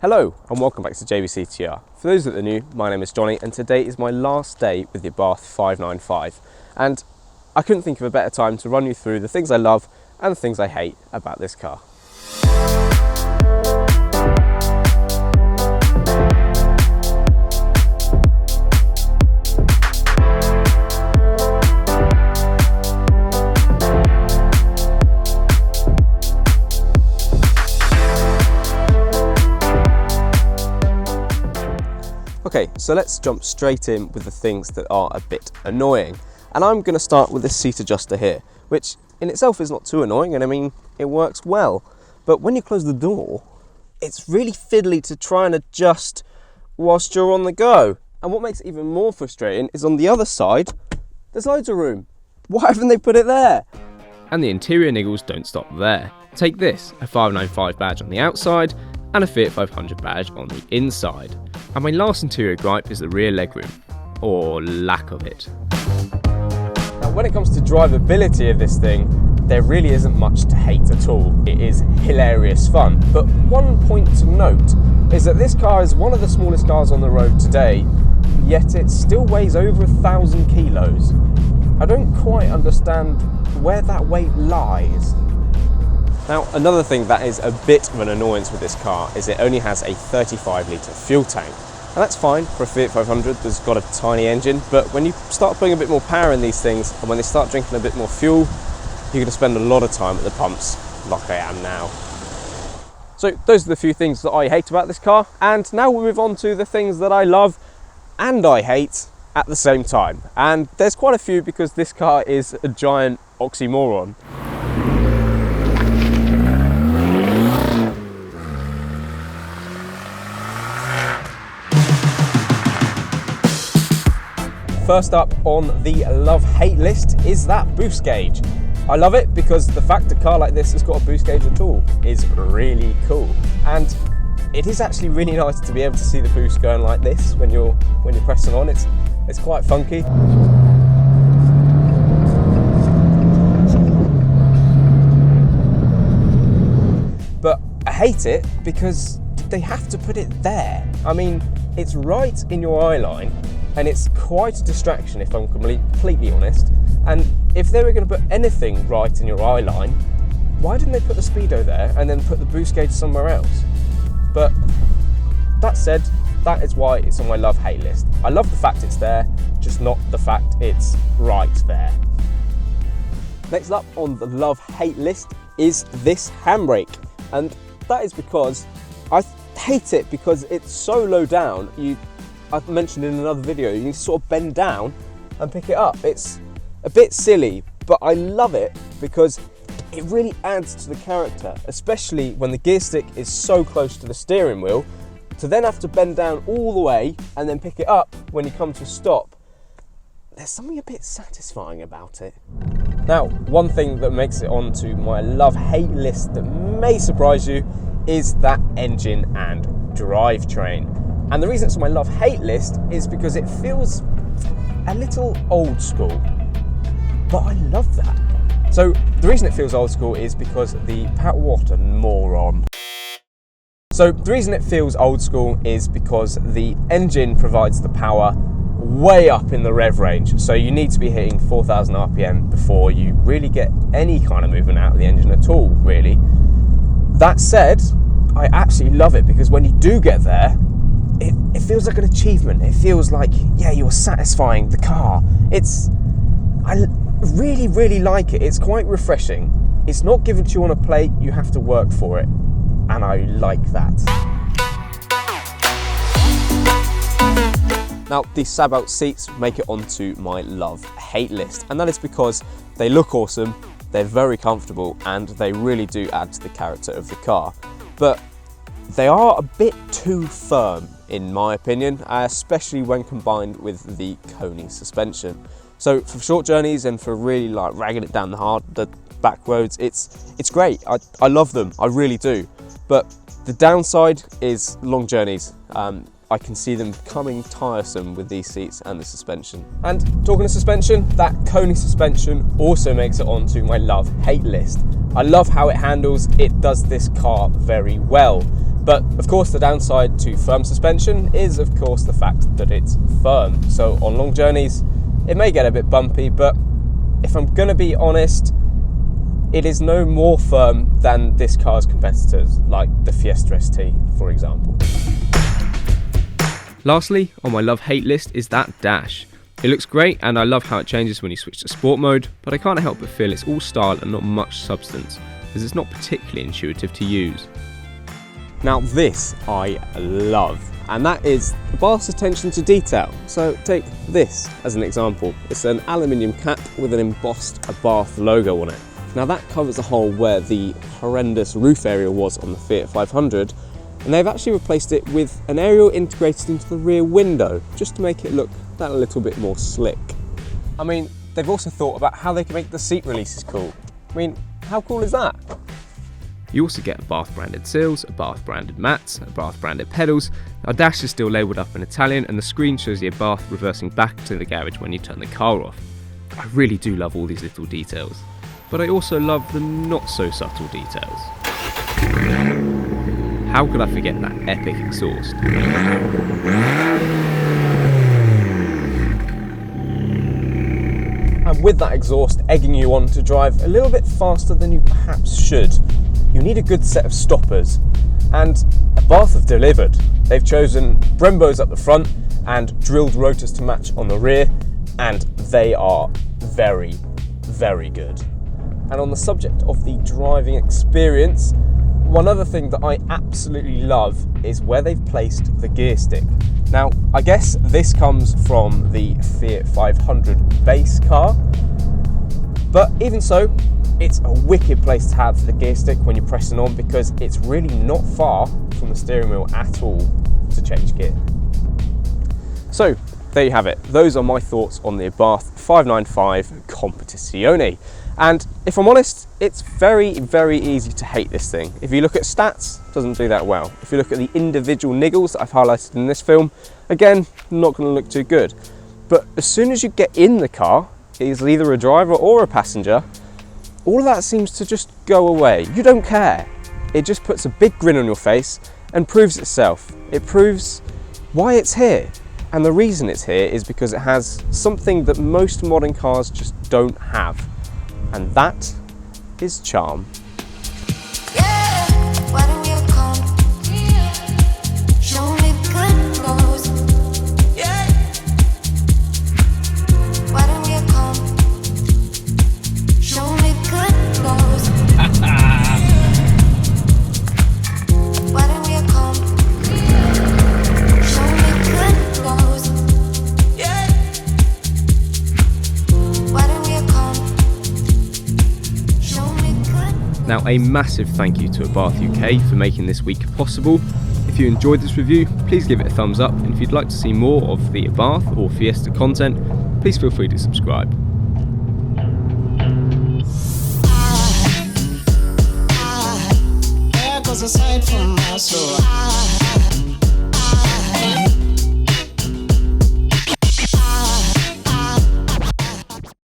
Hello and welcome back to JBCTR. For those that are new, my name is Johnny and today is my last day with the Abarth 595 and I couldn't think of a better time to run you through the things I love and the things I hate about this car. Okay, so let's jump straight in with the things that are a bit annoying. And I'm going to start with this seat adjuster here, which in itself is not too annoying, and I mean, it works well. But when you close the door, it's really fiddly to try and adjust whilst you're on the go. And what makes it even more frustrating is on the other side, there's loads of room. Why haven't they put it there? And the interior niggles don't stop there. Take this, a 595 badge on the outside, and a Fiat 500 badge on the inside. And my last interior gripe is the rear legroom, or lack of it. Now, when it comes to drivability of this thing, there really isn't much to hate at all. It is hilarious fun. But one point to note is that this car is one of the smallest cars on the road today, yet it still weighs over 1,000 kilos. I don't quite understand where that weight lies. Now, another thing that is a bit of an annoyance with this car is it only has a 35 litre fuel tank. And that's fine for a Fiat 500 that's got a tiny engine, but when you start putting a bit more power in these things and when they start drinking a bit more fuel, you're going to spend a lot of time at the pumps like I am now. So those are the few things that I hate about this car, and now we'll move on to the things that I love and I hate at the same time. And there's quite a few because this car is a giant oxymoron. First up on the love-hate list is that boost gauge. I love it because the fact a car like this has got a boost gauge at all is really cool. And it is actually really nice to be able to see the boost going like this when you're pressing on. It's quite funky. But I hate it because they have to put it there. I mean, it's right in your eye line, and it's quite a distraction if I'm completely honest. And if they were going to put anything right in your eye line, why didn't they put the speedo there and then put the boost gauge somewhere else? But that said, that is why it's on my love-hate list. I love the fact it's there, just not the fact it's right there. Next up on the love-hate list is this handbrake. And that is because I hate it because it's so low down. I've mentioned in another video, you need to sort of bend down and pick it up. It's a bit silly, but I love it because it really adds to the character, especially when the gear stick is so close to the steering wheel. To then have to bend down all the way and then pick it up when you come to a stop, there's something a bit satisfying about it. Now, one thing that makes it onto my love-hate list that may surprise you is that engine and drivetrain. And the reason it's on my love-hate list is because it feels a little old school, but I love that. So the reason it feels old school is because what a moron. So the reason it feels old school is because the engine provides the power way up in the rev range. So you need to be hitting 4,000 RPM before you really get any kind of movement out of the engine at all, really. That said, I actually love it because when you do get there, it feels like an achievement. It feels like, yeah, you're satisfying the car. I really, really like it. It's quite refreshing. It's not given to you on a plate, you have to work for it. And I like that. Now, these Sabelt seats make it onto my love-hate list. And that is because they look awesome, they're very comfortable, and they really do add to the character of the car. But they are a bit too firm, in my opinion, especially when combined with the Koni suspension. So for short journeys and for really like ragging it down the back roads, it's great. I love them, I really do. But the downside is long journeys. I can see them becoming tiresome with these seats and the suspension. And talking of suspension, that Koni suspension also makes it onto my love-hate list. I love how it handles, it does this car very well. But of course the downside to firm suspension is of course the fact that it's firm. So on long journeys it may get a bit bumpy, but if I'm going to be honest, it is no more firm than this car's competitors, like the Fiesta ST, for example. Lastly, on my love-hate list is that dash. It looks great and I love how it changes when you switch to sport mode, but I can't help but feel it's all style and not much substance, as it's not particularly intuitive to use. Now this I love, and that is the Bath's attention to detail. So take this as an example. It's an aluminium cap with an embossed Bath logo on it. Now that covers the hole where the horrendous roof area was on the Fiat 500, and they've actually replaced it with an aerial integrated into the rear window, just to make it look that little bit more slick. I mean, they've also thought about how they can make the seat releases cool. I mean, how cool is that? You also get Bath branded sills, Bath branded mats, Bath branded pedals. Our dash is still labelled up in Italian and the screen shows you Bath reversing back to the garage when you turn the car off. I really do love all these little details, but I also love the not so subtle details. How could I forget that epic exhaust? And with that exhaust egging you on to drive a little bit faster than you perhaps should, you need a good set of stoppers. And Bath have delivered. They've chosen Brembos at the front and drilled rotors to match on the rear, and they are very, very good. And on the subject of the driving experience, one other thing that I absolutely love is where they've placed the gear stick. Now, I guess this comes from the Fiat 500 base car, but even so, it's a wicked place to have the gear stick when you're pressing on, because it's really not far from the steering wheel at all to change gear. So there you have it. Those are my thoughts on the Abarth 595 Competizione. And if I'm honest, it's very, very easy to hate this thing. If you look at stats, it doesn't do that well. If you look at the individual niggles that I've highlighted in this film, again, not going to look too good. But as soon as you get in the car, as either a driver or a passenger, all of that seems to just go away. You don't care. It just puts a big grin on your face and proves itself. It proves why it's here. And the reason it's here is because it has something that most modern cars just don't have. And that is charm. Now, a massive thank you to Abarth UK for making this week possible. If you enjoyed this review, please give it a thumbs up, and if you'd like to see more of the Abarth or Fiesta content, please feel free to subscribe. Aside from my soul.